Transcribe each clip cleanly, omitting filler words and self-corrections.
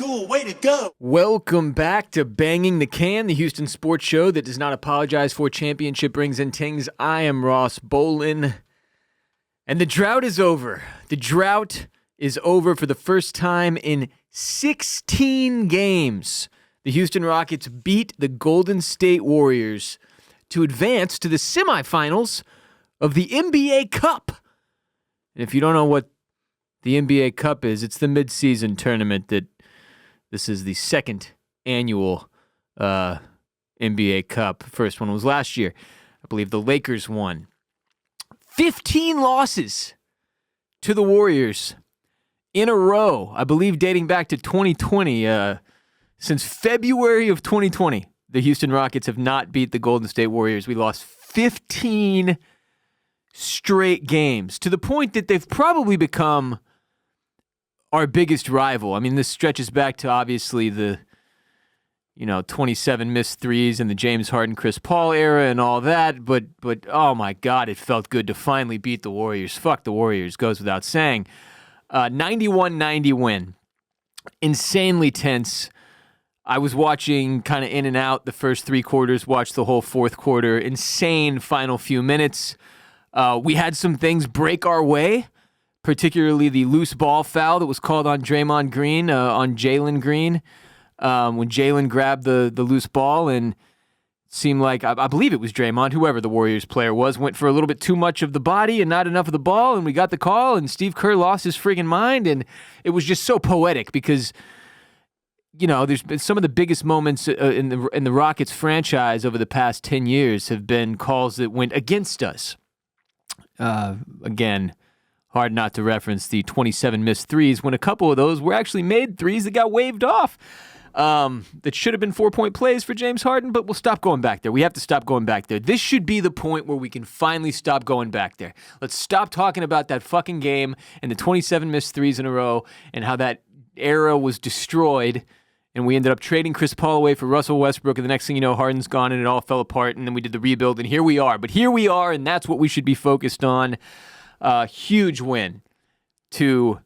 school. Way to go. Welcome back to Banging the Can, the Houston sports show that does not apologize for championship rings and tings. I am Ross Bolen, and the drought is over. The drought is over for the first time in 16 games. The Houston Rockets beat the Golden State Warriors to advance to the semifinals of the NBA Cup. And if you don't know what the NBA Cup is, it's the midseason tournament that this is the second annual NBA Cup. First one was last year. I believe the Lakers won. 15 losses to the Warriors in a row, I believe dating back to 2020. Since February of 2020, the Houston Rockets have not beat the Golden State Warriors. We lost 15 straight games to the point that they've probably become our biggest rival. I mean, this stretches back to obviously the 27 missed threes and the James Harden, Chris Paul era and all that. But oh my God, it felt good to finally beat the Warriors. Fuck the Warriors, goes without saying. 91-90 win. Insanely tense. I was watching kind of in and out the first three quarters, watched the whole fourth quarter. Insane final few minutes. We had some things break our way, particularly the loose ball foul that was called on Draymond Green, on Jalen Green, when Jalen grabbed the loose ball and seemed like, I believe it was Draymond, whoever the Warriors player was, went for a little bit too much of the body and not enough of the ball, and we got the call, and Steve Kerr lost his friggin' mind, and it was just so poetic because, there's been some of the biggest moments in the Rockets franchise over the past 10 years have been calls that went against us. Again, hard not to reference the 27 missed threes when a couple of those were actually made threes that got waved off. That should have been 4-point plays for James Harden, but we'll stop going back there. We have to stop going back there. This should be the point where we can finally stop going back there. Let's stop talking about that fucking game and the 27 missed threes in a row and how that era was destroyed. And we ended up trading Chris Paul away for Russell Westbrook, and the next thing you know, Harden's gone, and it all fell apart, and then we did the rebuild, and here we are. But here we are, and that's what we should be focused on. Huge win to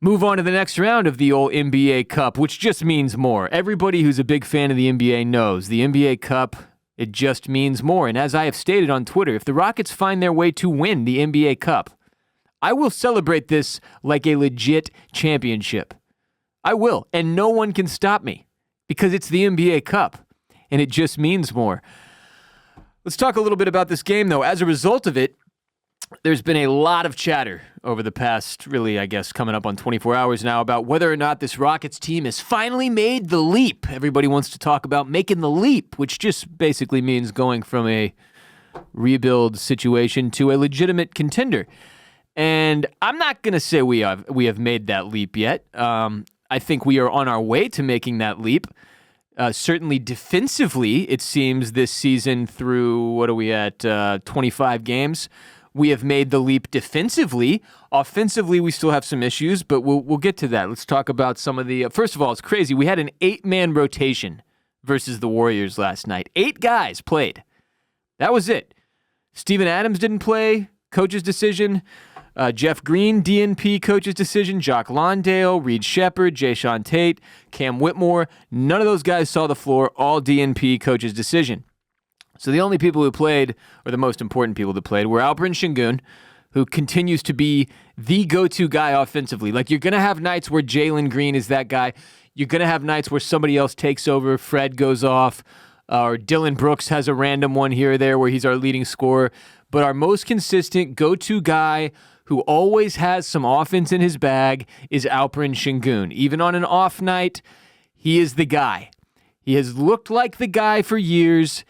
move on to the next round of the old NBA Cup, which just means more. Everybody who's a big fan of the NBA knows the NBA Cup, it just means more. And as I have stated on Twitter, if the Rockets find their way to win the NBA Cup, I will celebrate this like a legit championship. I will, and no one can stop me because it's the NBA Cup, and it just means more. Let's talk a little bit about this game, though. As a result of it, there's been a lot of chatter over the past, really, I guess, coming up on 24 hours now about whether or not this Rockets team has finally made the leap. Everybody wants to talk about making the leap, which just basically means going from a rebuild situation to a legitimate contender. And I'm not going to say we have made that leap yet. I think we are on our way to making that leap. Certainly defensively, it seems this season through, what are we at, 25 games, we have made the leap defensively. Offensively, we still have some issues, but we'll get to that. Let's talk about some of the... first of all, it's crazy. We had an 8-man rotation versus the Warriors last night. 8 guys played. That was it. Steven Adams didn't play. Coach's decision. Jeff Green, DNP, coach's decision. Jock Lawndale, Reed Shepherd, Jayshawn Tate, Cam Whitmore. None of those guys saw the floor. All DNP, coach's decision. So the only people who played, or the most important people that played, were Alperen Sengun, who continues to be the go-to guy offensively. Like, you're going to have nights where Jalen Green is that guy. You're going to have nights where somebody else takes over, Fred goes off, or Dylan Brooks has a random one here or there where he's our leading scorer. But our most consistent go-to guy who always has some offense in his bag is Alperen Sengun. Even on an off night, he is the guy. He has looked like the guy for years.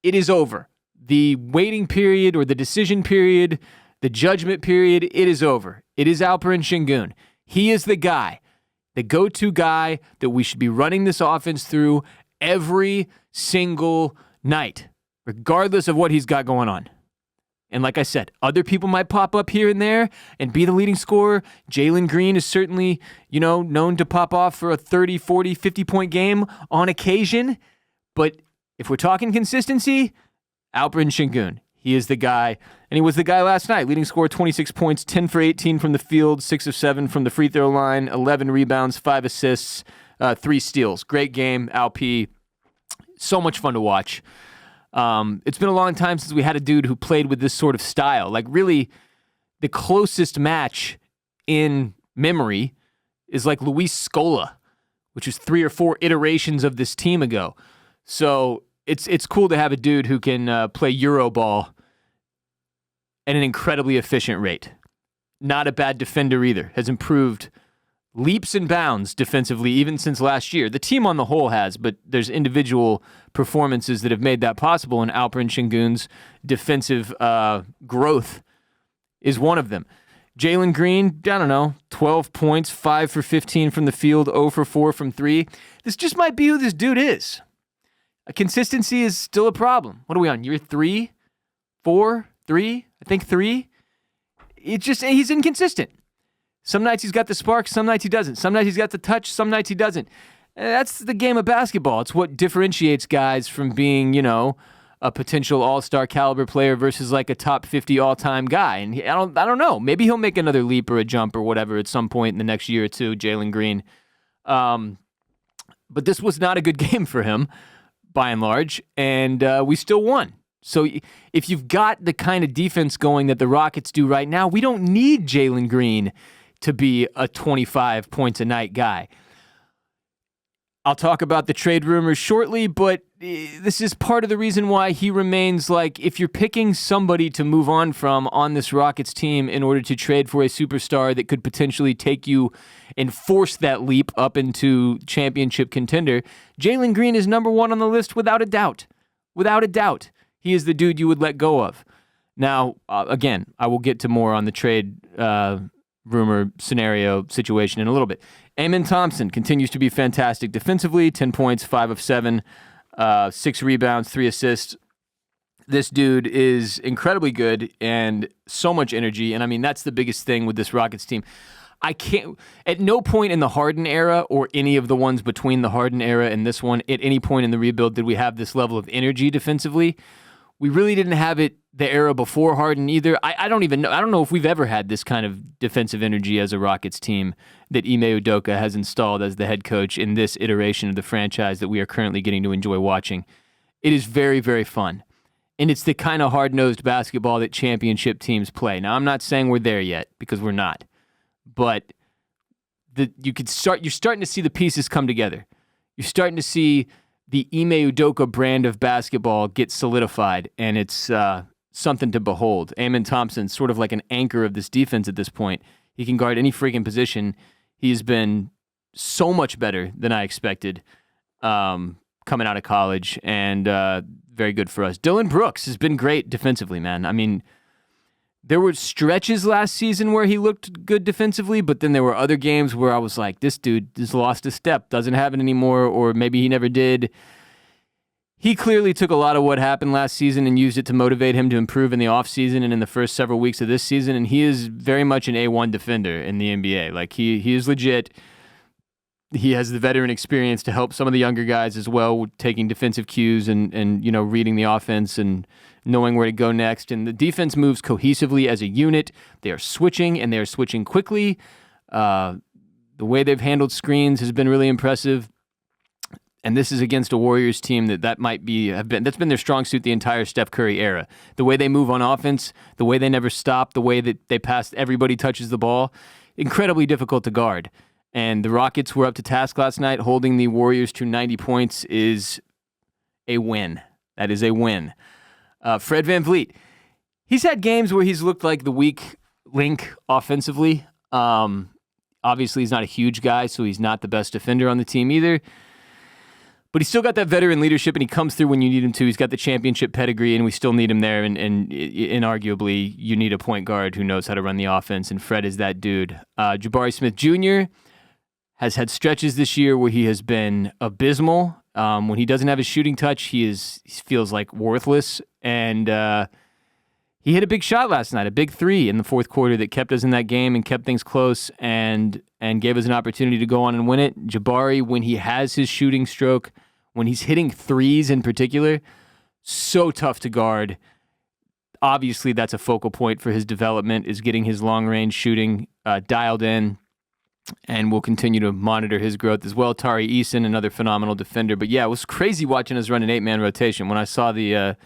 It is over. The waiting period or the decision period, the judgment period, it is over. It is Alperen Sengun. He is the guy, the go-to guy that we should be running this offense through every single night, regardless of what he's got going on. And like I said, other people might pop up here and there and be the leading scorer. Jalen Green is certainly, known to pop off for a 30, 40, 50-point game on occasion. But if we're talking consistency, Alperen Sengun, He is the guy, and he was the guy last night. Leading scorer, 26 points, 10 for 18 from the field, 6 of 7 from the free throw line, 11 rebounds, 5 assists, 3 steals. Great game, Alp. So much fun to watch. It's been a long time since we had a dude who played with this sort of style. Like, really, the closest match in memory is like Luis Scola, which was 3 or 4 iterations of this team ago. So it's cool to have a dude who can play Euro ball at an incredibly efficient rate. Not a bad defender either. Has improved leaps and bounds defensively even since last year. The team on the whole has, but there's individual performances that have made that possible, and Alperen Şengün's defensive growth is one of them. Jalen Green, I don't know, 12 points, 5 for 15 from the field, 0 for 4 from 3. This just might be who this dude is. Consistency is still a problem. What are we on, year 3? 4? 3? I think 3. He's inconsistent. Some nights he's got the spark, some nights he doesn't. Some nights he's got the touch, some nights he doesn't. That's the game of basketball. It's what differentiates guys from being, a potential all-star caliber player versus like a top 50 all-time guy. And I don't know. Maybe he'll make another leap or a jump or whatever at some point in the next year or two, Jalen Green. But this was not a good game for him, by and large, and we still won. So if you've got the kind of defense going that the Rockets do right now, we don't need Jalen Green to be a 25 points a night guy. I'll talk about the trade rumors shortly, but this is part of the reason why he remains like, if you're picking somebody to move on from on this Rockets team in order to trade for a superstar that could potentially take you and force that leap up into championship contender, Jalen Green is number 1 on the list without a doubt. Without a doubt. He is the dude you would let go of. Now, again, I will get to more on the trade rumor scenario situation in a little bit. Amen Thompson continues to be fantastic defensively, 10 points, 5 of 7, 6 rebounds, 3 assists. This dude is incredibly good and so much energy, and I mean, that's the biggest thing with this Rockets team. At no point in the Harden era or any of the ones between the Harden era and this one, at any point in the rebuild did we have this level of energy defensively. We really didn't have it the era before Harden either. I don't even know. I don't know if we've ever had this kind of defensive energy as a Rockets team that Ime Udoka has installed as the head coach in this iteration of the franchise that we are currently getting to enjoy watching. It is very, very fun. And it's the kind of hard-nosed basketball that championship teams play. Now, I'm not saying we're there yet, because we're not. But you're starting to see the pieces come together. You're starting to see the Ime Udoka brand of basketball get solidified, and it's something to behold. Amen Thompson's sort of like an anchor of this defense at this point. He can guard any freaking position. He's been so much better than I expected coming out of college, and very good for us. Dylan Brooks has been great defensively, man. I mean, there were stretches last season where he looked good defensively, but then there were other games where I was like, this dude has lost a step, doesn't have it anymore, or maybe he never did. He clearly took a lot of what happened last season and used it to motivate him to improve in the offseason and in the first several weeks of this season, and he is very much an A1 defender in the NBA. Like, he is legit. He has the veteran experience to help some of the younger guys as well with taking defensive cues and reading the offense and knowing where to go next. And the defense moves cohesively as a unit. They are switching, and they are switching quickly. The way they've handled screens has been really impressive. And this is against a Warriors team that's been their strong suit the entire Steph Curry era. The way they move on offense, the way they never stop, the way that they pass, everybody touches the ball, incredibly difficult to guard. And the Rockets were up to task last night. Holding the Warriors to 90 points is a win. That is a win. Fred VanVleet, he's had games where he's looked like the weak link offensively. Obviously, he's not a huge guy, so he's not the best defender on the team either. But he's still got that veteran leadership, and he comes through when you need him to. He's got the championship pedigree, and we still need him there. And inarguably, you need a point guard who knows how to run the offense, and Fred is that dude. Jabari Smith Jr. has had stretches this year where he has been abysmal. When he doesn't have his shooting touch, he feels like worthless. And he hit a big shot last night, a big 3 in the fourth quarter that kept us in that game and kept things close and gave us an opportunity to go on and win it. Jabari, when he has his shooting stroke, when he's hitting threes in particular, so tough to guard. obviously that's a focal point for his development, is getting his long-range shooting dialed in, and we'll continue to monitor his growth as well. Tari Eason, another phenomenal defender. But yeah, it was crazy watching us run an 8-man rotation. When I saw the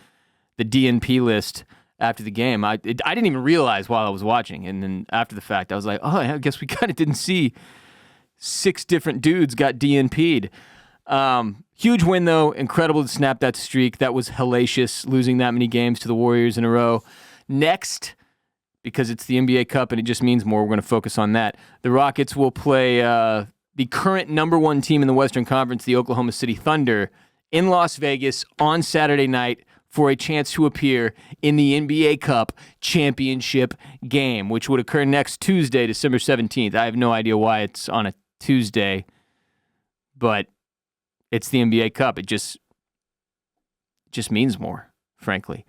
DNP list after the game, I didn't even realize while I was watching. And then after the fact, I was like, oh, I guess we kind of didn't see 6 different dudes got DNP'd. Huge win, though. Incredible to snap that streak. That was hellacious, losing that many games to the Warriors in a row. Next, because it's the NBA Cup and it just means more, we're going to focus on that. The Rockets will play the current number 1 team in the Western Conference, the Oklahoma City Thunder, in Las Vegas on Saturday night for a chance to appear in the NBA Cup championship game, which would occur next Tuesday, December 17th. I have no idea why it's on a Tuesday, but it's the NBA Cup. It just means more, frankly.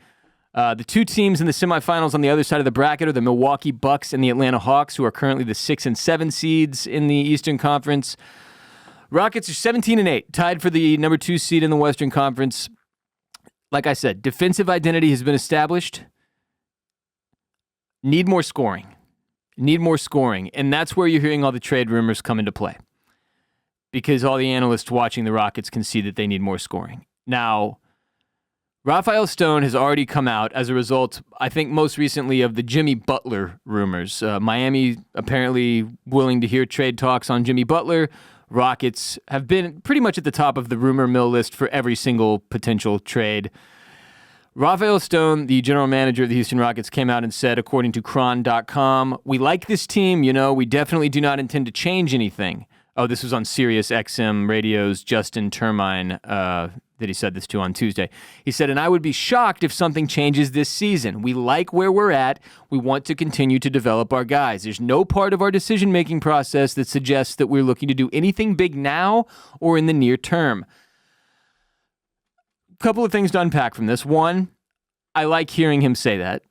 The 2 teams in the semifinals on the other side of the bracket are the Milwaukee Bucks and the Atlanta Hawks, who are currently the 6 and 7 seeds in the Eastern Conference. Rockets are 17-8, tied for the number 2 seed in the Western Conference. Like I said, defensive identity has been established. Need more scoring. And that's where you're hearing all the trade rumors come into play, because all the analysts watching the Rockets can see that they need more scoring. Now, Rafael Stone has already come out as a result, I think most recently, of the Jimmy Butler rumors. Miami apparently willing to hear trade talks on Jimmy Butler. Rockets have been pretty much at the top of the rumor mill list for every single potential trade. Rafael Stone, the general manager of the Houston Rockets, came out and said, according to Cron.com, "We like this team, we definitely do not intend to change anything." Oh, this was on Sirius XM Radio's Justin Termine that he said this to on Tuesday. He said, "And I would be shocked if something changes this season. We like where we're at. We want to continue to develop our guys. There's no part of our decision-making process that suggests that we're looking to do anything big now or in the near term." A couple of things to unpack from this. One, I like hearing him say that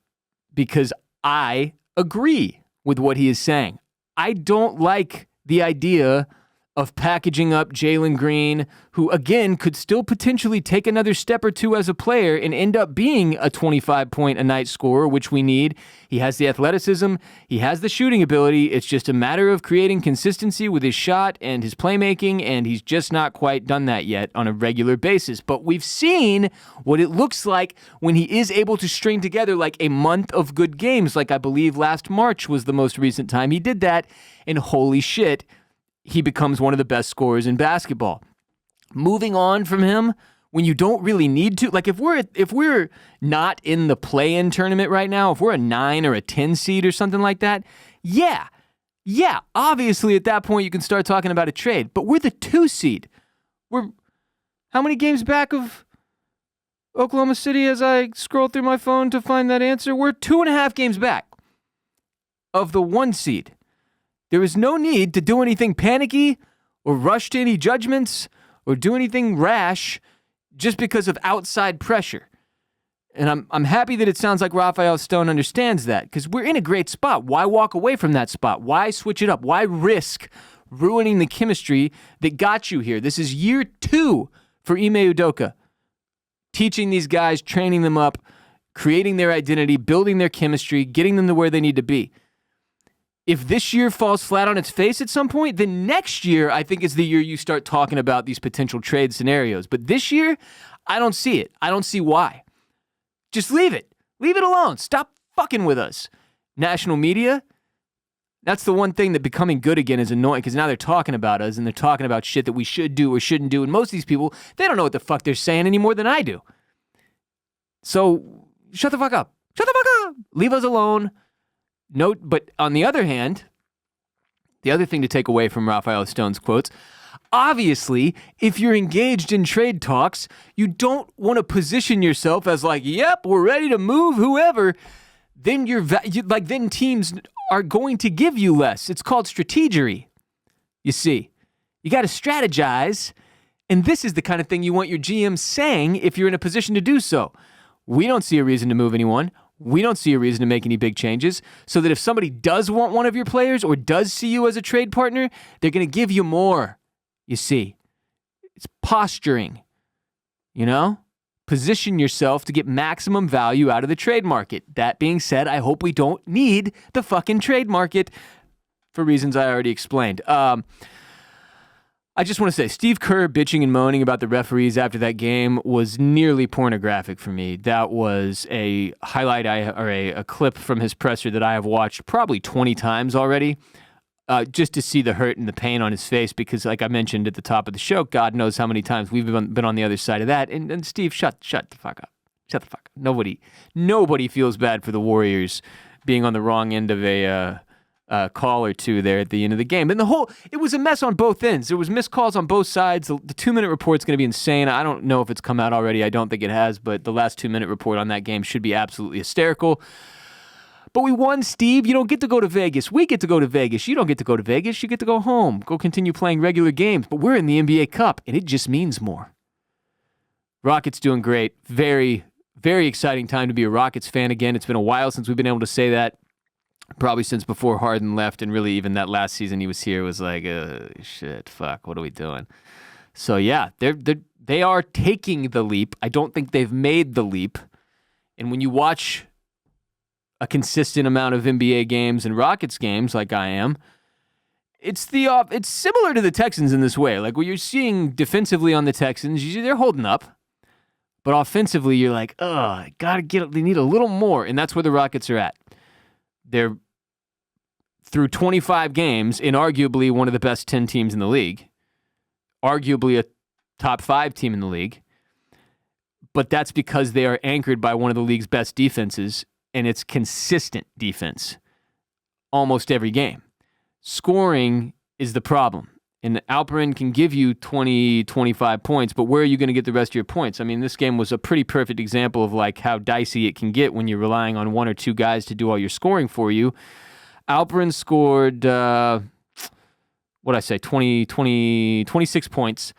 because I agree with what he is saying. I don't like the idea of packaging up Jalen Green, who, again, could still potentially take another step or two as a player and end up being a 25-point-a-night scorer, which we need. He has the athleticism. He has the shooting ability. It's just a matter of creating consistency with his shot and his playmaking, and he's just not quite done that yet on a regular basis. But we've seen what it looks like when he is able to string together like a month of good games, like I believe last March was the most recent time he did that, and holy shit, he becomes one of the best scorers in basketball. Moving on from him, when you don't really need to, like if we're not in the play-in tournament right now, if we're a 9 or a 10 seed or something like that, yeah, obviously at that point you can start talking about a trade. But we're the 2 seed. We're how many games back of Oklahoma City as I scroll through my phone to find that answer? We're 2.5 games back of the 1 seed. There is no need to do anything panicky or rush to any judgments or do anything rash just because of outside pressure. And I'm happy that it sounds like Rafael Stone understands that, because we're in a great spot. Why walk away from that spot? Why switch it up? Why risk ruining the chemistry that got you here? This is year 2 for Ime Udoka. Teaching these guys, training them up, creating their identity, building their chemistry, getting them to where they need to be. If this year falls flat on its face at some point, then next year, I think, is the year you start talking about these potential trade scenarios. But this year, I don't see it. I don't see why. Just leave it. Leave it alone. Stop fucking with us. National media, that's the one thing that becoming good again is annoying, because now they're talking about us and they're talking about shit that we should do or shouldn't do. And most of these people, they don't know what the fuck they're saying any more than I do. So shut the fuck up. Shut the fuck up. Leave us alone. Note, but on the other hand, the other thing to take away from Rafael Stone's quotes, obviously, if you're engaged in trade talks, you don't want to position yourself as like, yep, we're ready to move whoever. Then then teams are going to give you less. It's called strategery. You see, you got to strategize, and this is the kind of thing you want your GM saying if you're in a position to do so. We don't see a reason to move anyone. We don't see a reason to make any big changes, so that if somebody does want one of your players or does see you as a trade partner, they're going to give you more. You see, it's posturing, position yourself to get maximum value out of the trade market. That being said, I hope we don't need the fucking trade market for reasons I already explained. I just want to say, Steve Kerr bitching and moaning about the referees after that game was nearly pornographic for me. That was a highlight or a clip from his presser that I have watched probably 20 times already, just to see the hurt and the pain on his face, because like I mentioned at the top of the show, God knows how many times we've been on the other side of that. And Steve, shut the fuck up. Shut the fuck up. Nobody feels bad for the Warriors being on the wrong end of a call or two there at the end of the game. And it was a mess on both ends. There was missed calls on both sides. The 2-minute report's going to be insane. I don't know if it's come out already. I don't think it has, but the last 2-minute report on that game should be absolutely hysterical. But we won, Steve. You don't get to go to Vegas. We get to go to Vegas. You don't get to go to Vegas. You get to go home. Go continue playing regular games. But we're in the NBA Cup, and it just means more. Rockets doing great. Very, very exciting time to be a Rockets fan again. It's been a while since we've been able to say that. Probably since before Harden left, and really even that last season he was here was like, shit, fuck, what are we doing? So yeah, they are taking the leap. I don't think they've made the leap. And when you watch a consistent amount of NBA games and Rockets games, like I am, it's similar to the Texans in this way. Like what you're seeing defensively on the Texans, they're holding up, but offensively you're like, they need a little more, and that's where the Rockets are at. They're through 25 games in arguably one of the best 10 teams in the league, arguably a top 5 team in the league, but that's because they are anchored by one of the league's best defenses, and it's consistent defense almost every game. Scoring is the problem, and Alperen can give you 20, 25 points, but where are you going to get the rest of your points? I mean, this game was a pretty perfect example of like how dicey it can get when you're relying on one or two guys to do all your scoring for you. Alperen scored, 26 points.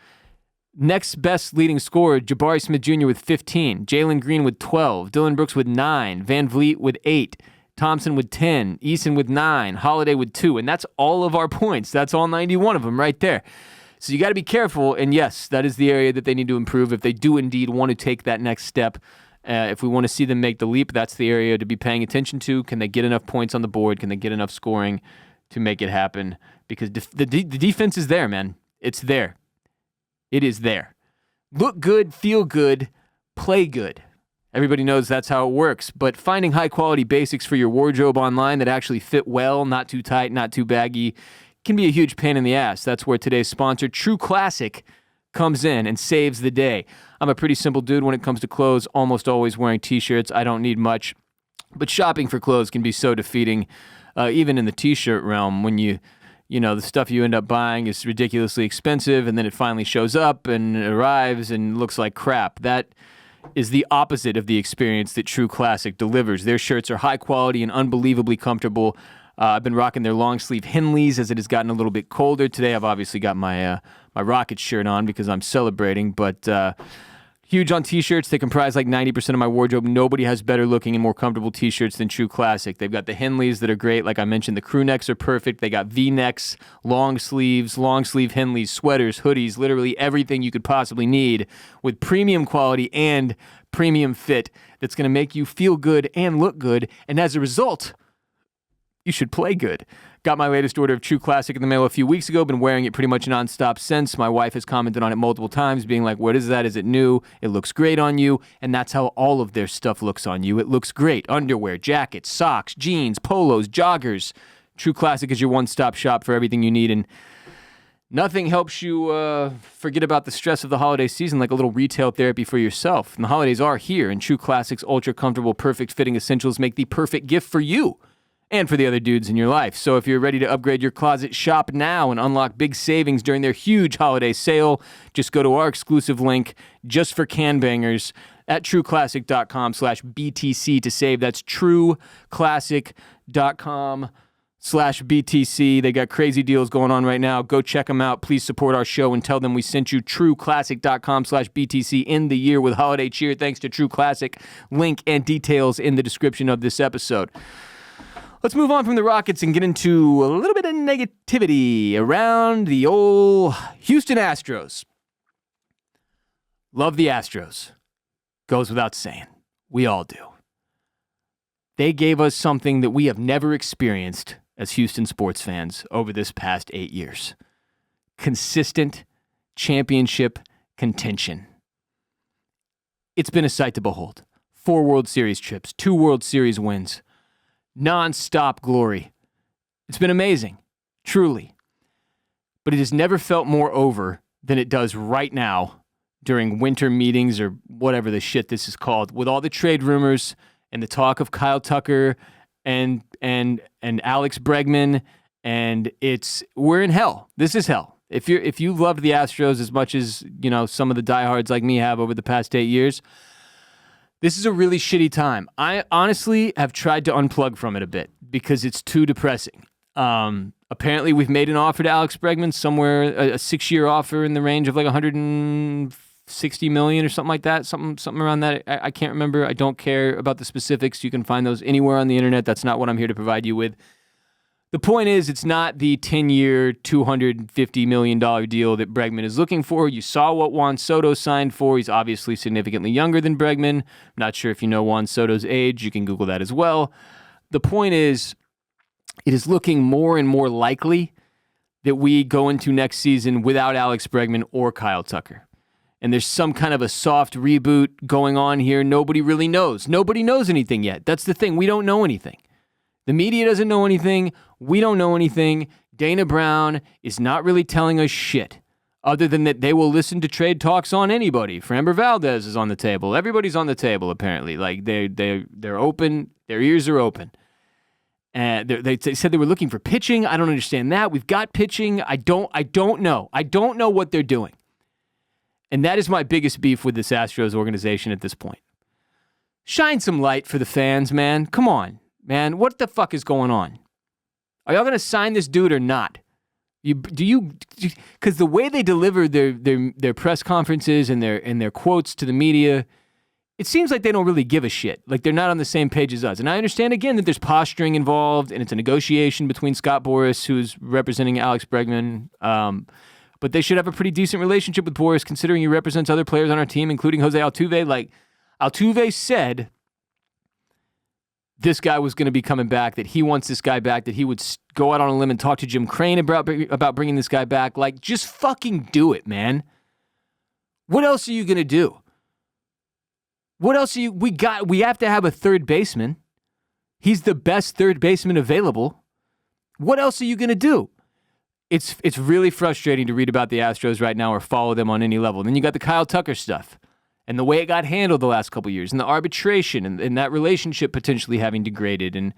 Next best leading scorer, Jabari Smith Jr. with 15, Jalen Green with 12, Dylan Brooks with 9, Van Vliet with 8, Thompson with 10, Eason with 9, Holiday with 2, and that's all of our points. That's all 91 of them right there. So you got to be careful, and yes, that is the area that they need to improve if they do indeed want to take that next step. If we want to see them make the leap, that's the area to be paying attention to. Can they get enough points on the board? Can they get enough scoring to make it happen? Because the defense is there, man. It's there. It is there. Look good, feel good, play good. Everybody knows that's how it works, but finding high-quality basics for your wardrobe online that actually fit well, not too tight, not too baggy, can be a huge pain in the ass. That's where today's sponsor, True Classic, comes in and saves the day. I'm a pretty simple dude when it comes to clothes, almost always wearing T-shirts. I don't need much, but shopping for clothes can be so defeating, even in the T-shirt realm, when the stuff you end up buying is ridiculously expensive, and then it finally shows up and arrives and looks like crap. That is the opposite of the experience that True Classic delivers. Their shirts are high quality and unbelievably comfortable. I've been rocking their long sleeve Henleys as it has gotten a little bit colder. Today I've obviously got my Rockets shirt on because I'm celebrating, but huge on T-shirts. They comprise like 90% of my wardrobe. Nobody has better looking and more comfortable T-shirts than True Classic. They've got the Henleys that are great. Like I mentioned, the crew necks are perfect. They got V-necks, long sleeve Henleys, sweaters, hoodies, literally everything you could possibly need with premium quality and premium fit that's going to make you feel good and look good. And as a result, you should play good. Got my latest order of True Classic in the mail a few weeks ago. Been wearing it pretty much nonstop since. My wife has commented on it multiple times, being like, what is that? Is it new? It looks great on you. And that's how all of their stuff looks on you. It looks great. Underwear, jackets, socks, jeans, polos, joggers. True Classic is your one-stop shop for everything you need. And nothing helps you forget about the stress of the holiday season like a little retail therapy for yourself. And the holidays are here, and True Classic's ultra-comfortable, perfect-fitting essentials make the perfect gift for you and for the other dudes in your life. So if you're ready to upgrade your closet, shop now and unlock big savings during their huge holiday sale. Just go to our exclusive link just for can bangers at trueclassic.com/BTC to save. That's trueclassic.com/BTC. They got crazy deals going on right now. Go check them out. Please support our show and tell them we sent you. trueclassic.com/BTC. End the year with holiday cheer thanks to True Classic. Link and details in the description of this episode. Let's move on from the Rockets and get into a little bit of negativity around the old Houston Astros. Love the Astros. Goes without saying. We all do. They gave us something that we have never experienced as Houston sports fans over this past 8 years. Consistent championship contention. It's been a sight to behold. 4 World Series trips, 2 World Series wins, non-stop glory. It's been amazing, truly. But it has never felt more over than it does right now during winter meetings or whatever the shit this is called, with all the trade rumors and the talk of Kyle Tucker and Alex Bregman, and we're in hell. This is hell. If you loved the Astros as much as, you know, some of the diehards like me have over the past 8 years, this is a really shitty time. I honestly have tried to unplug from it a bit because it's too depressing. Apparently, we've made an offer to Alex Bregman somewhere, a 6-year offer in the range of like $160 million or something like that, something around that. I can't remember. I don't care about the specifics. You can find those anywhere on the internet. That's not what I'm here to provide you with. The point is, it's not the 10-year, $250 million deal that Bregman is looking for. You saw what Juan Soto signed for. He's obviously significantly younger than Bregman. Not sure if you know Juan Soto's age. You can Google that as well. The point is, it is looking more and more likely that we go into next season without Alex Bregman or Kyle Tucker. And there's some kind of a soft reboot going on here. Nobody really knows. Nobody knows anything yet. That's the thing. We don't know anything. The media doesn't know anything. We don't know anything. Dana Brown is not really telling us shit, other than that they will listen to trade talks on anybody. Framber Valdez is on the table. Everybody's on the table, apparently. Like, they're open. Their ears are open. And they said they were looking for pitching. I don't understand that. We've got pitching. I don't know. I don't know what they're doing. And that is my biggest beef with this Astros organization at this point. Shine some light for the fans, man. Come on, man. What the fuck is going on? Are y'all going to sign this dude or not? Because the way they deliver their press conferences and their quotes to the media, it seems like they don't really give a shit. Like they're not on the same page as us. And I understand, again, that there's posturing involved and it's a negotiation between Scott Boras, who's representing Alex Bregman. But they should have a pretty decent relationship with Boras, considering he represents other players on our team, including Jose Altuve. Like, Altuve said this guy was going to be coming back, that he wants this guy back, that he would go out on a limb and talk to Jim Crane about bringing this guy back. Like, just fucking do it, man. What else are you going to do? What else are you... We have to have a third baseman. He's the best third baseman available. What else are you going to do? It's really frustrating to read about the Astros right now or follow them on any level. Then you got the Kyle Tucker stuff and the way it got handled the last couple of years and the arbitration and that relationship potentially having degraded and,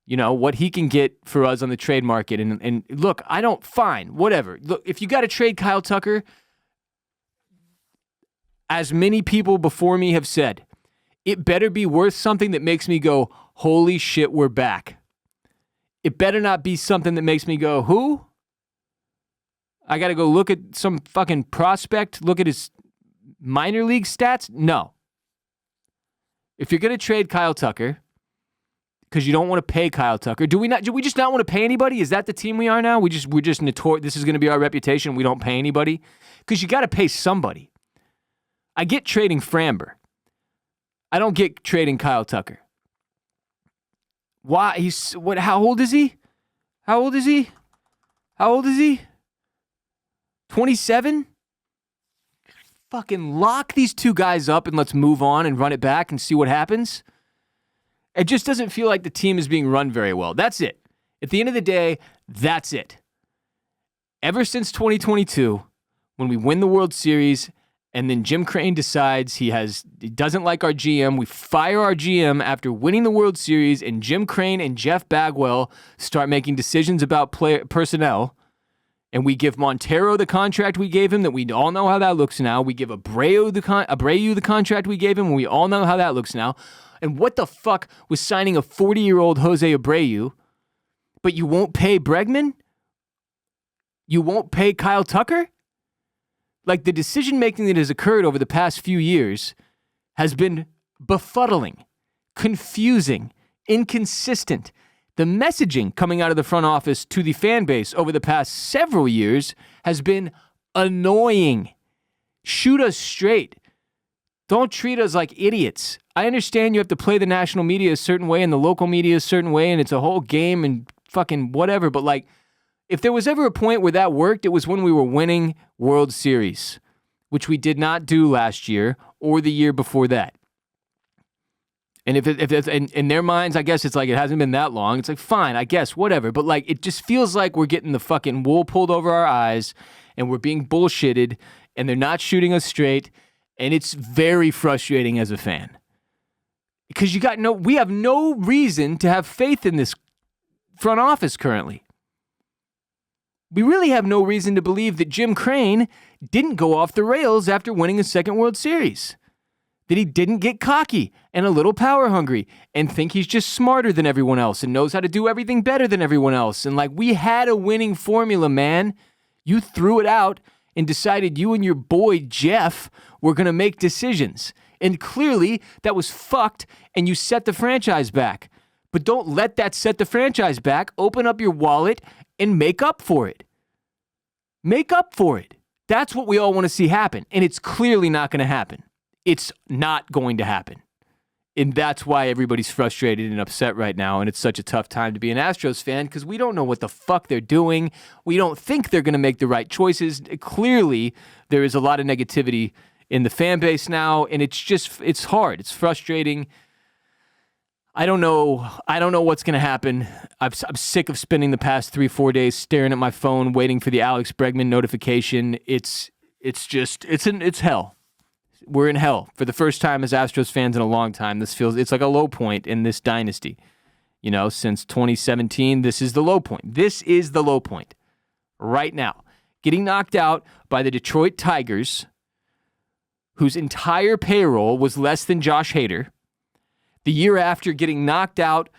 you know, what he can get for us on the trade market. And look, fine, whatever. Look, if you got to trade Kyle Tucker, as many people before me have said, it better be worth something that makes me go, holy shit, we're back. It better not be something that makes me go, who? I got to go look at some fucking prospect, look at his minor league stats? No. If you're going to trade Kyle Tucker, because you don't want to pay Kyle Tucker, do we just not want to pay anybody? Is that the team we are now? We're just notorious. This is going to be our reputation. We don't pay anybody? Because you got to pay somebody. I get trading Framber. I don't get trading Kyle Tucker. Why? How old is he? 27? Fucking lock these two guys up and let's move on and run it back and see what happens. It just doesn't feel like the team is being run very well. That's it. At the end of the day, that's it. Ever since 2022, when we win the World Series and then Jim Crane decides he doesn't like our GM, we fire our GM after winning the World Series, and Jim Crane and Jeff Bagwell start making decisions about personnel. And we give Montero the contract we gave him, that we all know how that looks now. We give Abreu the contract we gave him, and we all know how that looks now. And what the fuck was signing a 40-year-old Jose Abreu, but you won't pay Bregman? You won't pay Kyle Tucker? Like, the decision-making that has occurred over the past few years has been befuddling, confusing, inconsistent. The messaging coming out of the front office to the fan base over the past several years has been annoying. Shoot us straight. Don't treat us like idiots. I understand you have to play the national media a certain way and the local media a certain way, and it's a whole game and fucking whatever. But like, if there was ever a point where that worked, it was when we were winning World Series, which we did not do last year or the year before that. And if it's in their minds, I guess it's like it hasn't been that long. It's like, fine, I guess, whatever. But like, it just feels like we're getting the fucking wool pulled over our eyes and we're being bullshitted and they're not shooting us straight. And it's very frustrating as a fan. Because we have no reason to have faith in this front office currently. We really have no reason to believe that Jim Crane didn't go off the rails after winning a second World Series. That he didn't get cocky and a little power hungry and think he's just smarter than everyone else and knows how to do everything better than everyone else. And like, we had a winning formula, man. You threw it out and decided you and your boy Jeff were going to make decisions. And clearly that was fucked and you set the franchise back. But don't let that set the franchise back. Open up your wallet and make up for it. Make up for it. That's what we all want to see happen. And it's clearly not going to happen. It's not going to happen. And that's why everybody's frustrated and upset right now. And it's such a tough time to be an Astros fan because we don't know what the fuck they're doing. We don't think they're going to make the right choices. Clearly, there is a lot of negativity in the fan base now. And it's hard. It's frustrating. I don't know what's going to happen. I'm sick of spending the past 3-4 days staring at my phone, waiting for the Alex Bregman notification. It's hell. We're in hell for the first time as Astros fans in a long time. It's like a low point in this dynasty. Since 2017, this is the low point. This is the low point right now. Getting knocked out by the Detroit Tigers, whose entire payroll was less than Josh Hader. The year after getting knocked out,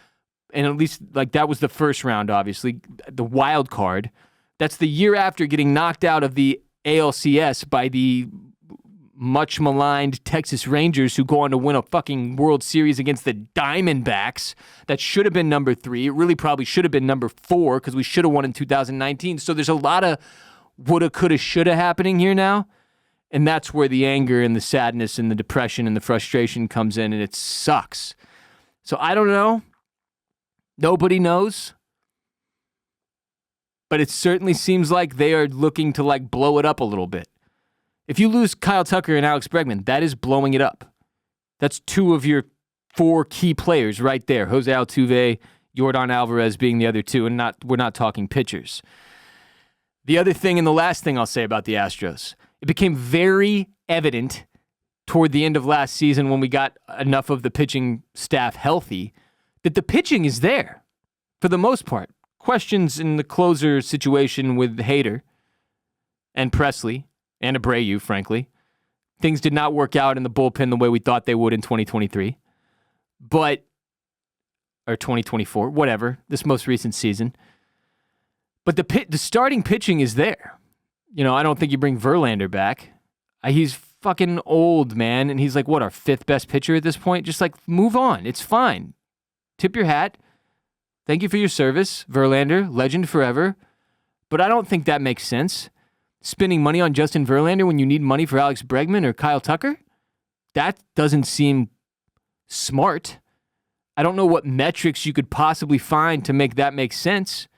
and at least like that was the first round, obviously, the wild card. That's the year after getting knocked out of the ALCS by the much maligned Texas Rangers, who go on to win a fucking World Series against the Diamondbacks. That should have been number 3. It really probably should have been number 4 because we should have won in 2019. So there's a lot of woulda, coulda, shoulda happening here now. And that's where the anger and the sadness and the depression and the frustration comes in, and it sucks. So I don't know. Nobody knows. But it certainly seems like they are looking to like blow it up a little bit. If you lose Kyle Tucker and Alex Bregman, that is blowing it up. That's 2 of your 4 key players right there. Jose Altuve, Yordan Alvarez being the other 2, and we're not talking pitchers. The other thing, and the last thing I'll say about the Astros, it became very evident toward the end of last season when we got enough of the pitching staff healthy that the pitching is there for the most part. Questions in the closer situation with Hader and Presley and Abreu, frankly. Things did not work out in the bullpen the way we thought they would in 2023. Or 2024, whatever, this most recent season. But the starting pitching is there. I don't think you bring Verlander back. He's fucking old, man, and he's like, what, our 5th best pitcher at this point? Just like, move on. It's fine. Tip your hat. Thank you for your service, Verlander, legend forever. But I don't think that makes sense. Spending money on Justin Verlander when you need money for Alex Bregman or Kyle Tucker? That doesn't seem smart. I don't know what metrics you could possibly find to make that make sense.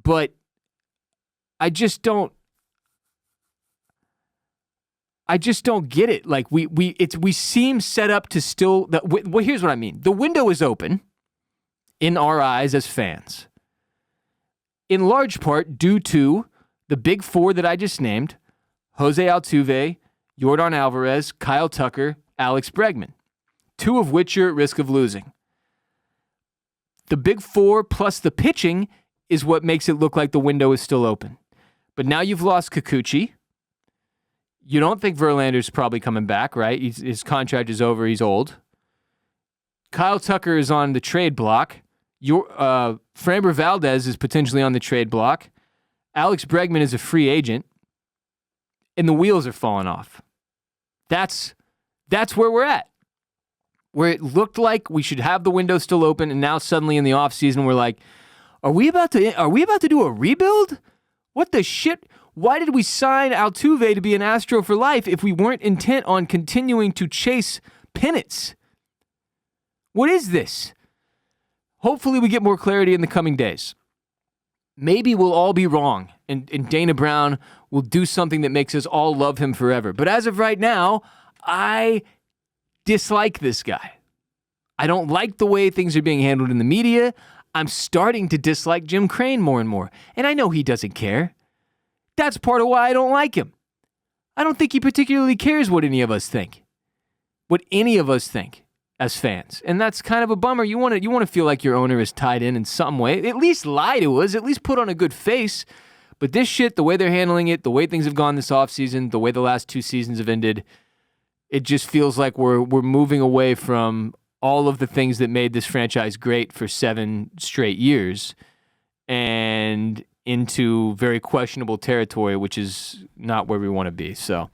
But I just don't get it. Like we seem set up to still. Well, here's what I mean. The window is open in our eyes as fans, in large part due to the big 4 that I just named: Jose Altuve, Yordan Alvarez, Kyle Tucker, Alex Bregman, 2 of which are at risk of losing. The big 4 plus the pitching is what makes it look like the window is still open. But now you've lost Kikuchi. You don't think Verlander's probably coming back, right? His contract is over. He's old. Kyle Tucker is on the trade block. Framber Valdez is potentially on the trade block. Alex Bregman is a free agent. And the wheels are falling off. That's where we're at. Where it looked like we should have the window still open, and now suddenly in the offseason we're like, are we about to do a rebuild? What the shit? Why did we sign Altuve to be an Astro for life if we weren't intent on continuing to chase pennants? What is this? Hopefully we get more clarity in the coming days. Maybe we'll all be wrong, and Dana Brown will do something that makes us all love him forever. But as of right now, I dislike this guy. I don't like the way things are being handled in the media. I'm starting to dislike Jim Crane more and more. And I know he doesn't care. That's part of why I don't like him. I don't think he particularly cares what any of us think. What any of us think as fans. And that's kind of a bummer. You want to feel like your owner is tied in some way. At least lie to us. At least put on a good face. But this shit, the way they're handling it, the way things have gone this offseason, the way the last 2 seasons have ended, it just feels like we're moving away from all of the things that made this franchise great for 7 straight years and into very questionable territory, which is not where we want to be. So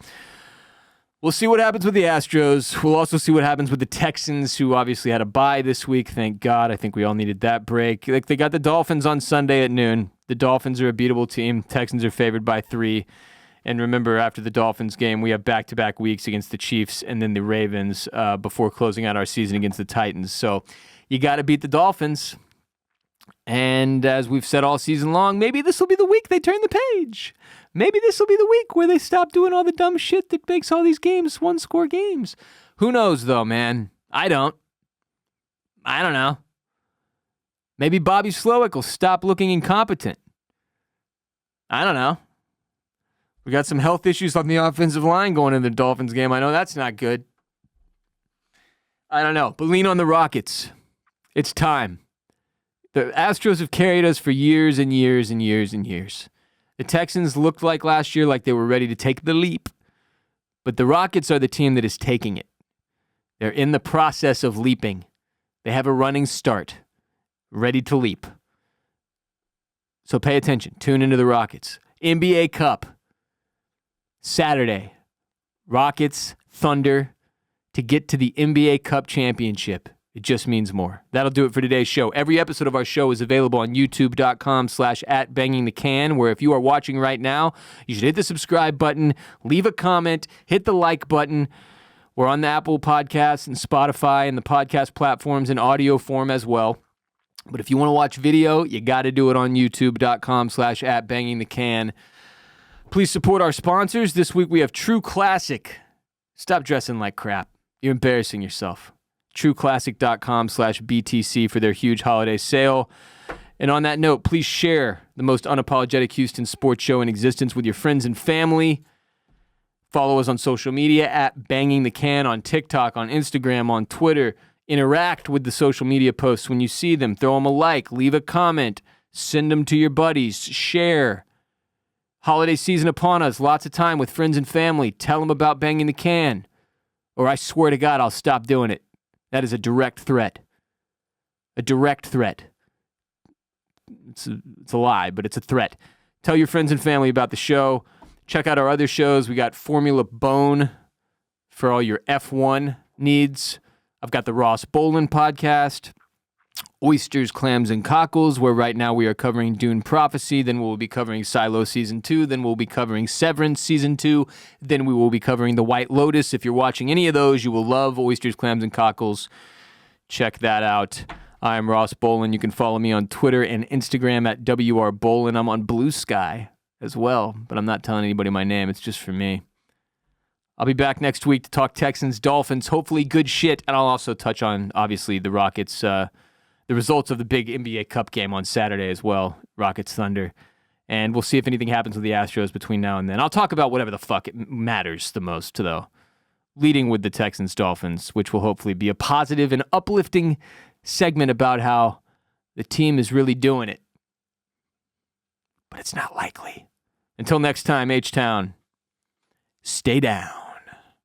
we'll see what happens with the Astros. We'll also see what happens with the Texans, who obviously had a bye this week. Thank God. I think we all needed that break. They got the Dolphins on Sunday at noon. The Dolphins are a beatable team. Texans are favored by 3. And remember, after the Dolphins game, we have back-to-back weeks against the Chiefs and then the Ravens before closing out our season against the Titans. So you got to beat the Dolphins. And as we've said all season long, maybe this will be the week they turn the page. Maybe this will be the week where they stop doing all the dumb shit that makes all these games one-score games. Who knows, though, man? I don't know. Maybe Bobby Slowick will stop looking incompetent. I don't know. We got some health issues on the offensive line going into the Dolphins game. I know that's not good. I don't know, but lean on the Rockets. It's time. The Astros have carried us for years and years and years and years. The Texans looked like last year like they were ready to take the leap, but the Rockets are the team that is taking it. They're in the process of leaping. They have a running start, ready to leap. So pay attention. Tune into the Rockets. NBA Cup. Saturday, Rockets, Thunder, to get to the NBA Cup championship. It just means more. That'll do it for today's show. Every episode of our show is available on youtube.com/@bangingthecan, where if you are watching right now, you should hit the subscribe button, leave a comment, hit the like button. We're on the Apple Podcasts and Spotify and the podcast platforms in audio form as well. But if you want to watch video, you got to do it on youtube.com/@bangingthecan. Please support our sponsors. This week we have True Classic. Stop dressing like crap. You're embarrassing yourself. TrueClassic.com/BTC for their huge holiday sale. And on that note, please share the most unapologetic Houston sports show in existence with your friends and family. Follow us on social media at Banging the Can on TikTok, on Instagram, on Twitter. Interact with the social media posts when you see them. Throw them a like, leave a comment, send them to your buddies, share. Holiday season upon us, lots of time with friends and family. Tell them about Banging the Can, or I swear to God, I'll stop doing it. That is a direct threat. A direct threat. It's a lie, but it's a threat. Tell your friends and family about the show. Check out our other shows. We got Formula Bone for all your F1 needs. I've got the Ross Bolen podcast, Oysters, Clams, and Cockles, where right now we are covering Dune Prophecy. Then we'll be covering Silo Season 2. Then we'll be covering Severance Season 2. Then we will be covering The White Lotus. If you're watching any of those, you will love Oysters, Clams, and Cockles. Check that out. I'm Ross Bolen. You can follow me on Twitter and Instagram at WRBolen. I'm on Blue Sky as well, but I'm not telling anybody my name. It's just for me. I'll be back next week to talk Texans, Dolphins, hopefully good shit, and I'll also touch on, obviously, the Rockets, the results of the big NBA Cup game on Saturday as well, Rockets Thunder. And we'll see if anything happens with the Astros between now and then. I'll talk about whatever the fuck it matters the most, though. Leading with the Texans Dolphins, which will hopefully be a positive and uplifting segment about how the team is really doing it. But it's not likely. Until next time, H-Town, stay down.